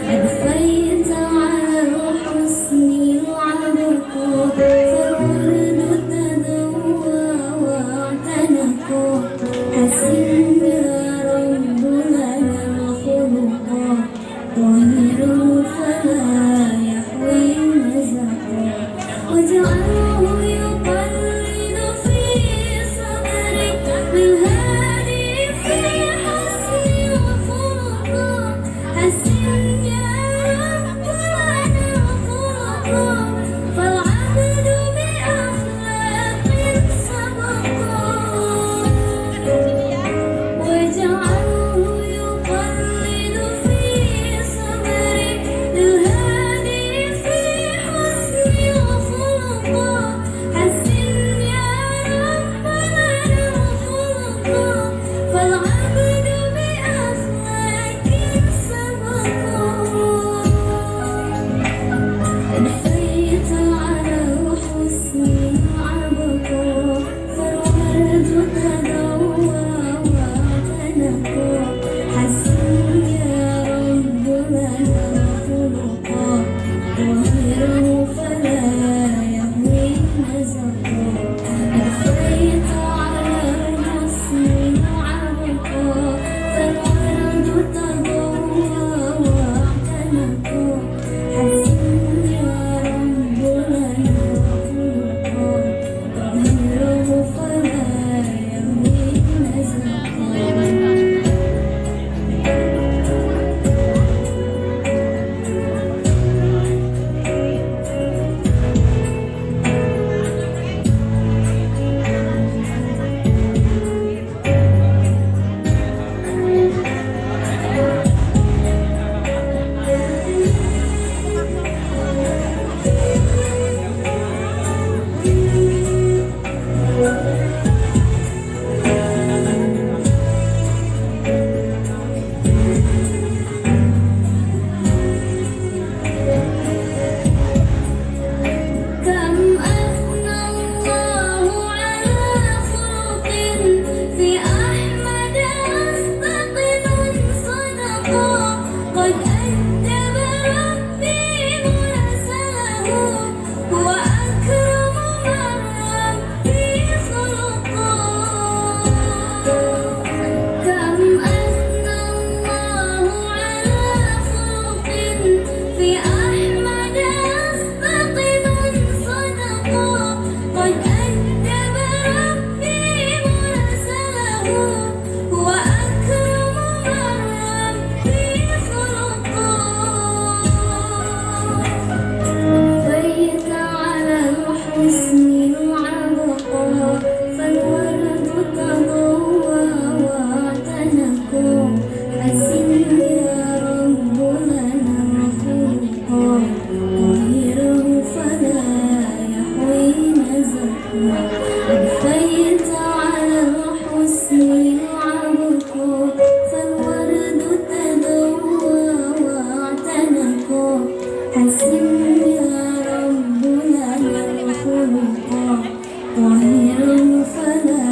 أدفيت على الحسن العبق فالورد تدوى واعتنق حسن يا رب لنا الخلق طهر فلا يحوي النزق واجعله يقلد في صدري بالهادي في حسن وخلق حسن يا رب لنا الخلق فالعبد بأخلاق سبق واجعله يقلد في صدري بالهادي في حسن وخلق حسن يا رب لنا الخلق فالعبد بأخلاق سبق أدفيت على الحسن العبق فالورد تدوى واعتنق حسن يا رب لنا الخلق طهره فلا يهوي النزق أدفيت على الحسن العبق فالورد تدوى واعتنق حسن يا رب لنا الخلق طهره فلا يهوي النزق كم أثنى الله على خلق في أحمد أصدق صدقا قد أدب ربي مرسله هو أكرم من ربي خلقا كم أثنى الله على خلق في أحمد أصدق صدقا قد أدب ربي مرسله هو أكرم من ربي خلقا بيت على الحسن العبق فالورد تضوى واعتنق حسن يا رب لنا الخلق طهره فلا يحوي نزق أدفيت على الحسن العبق فالورد تدوى واعتنق حسن يا رب لنا الخلق طهره فلا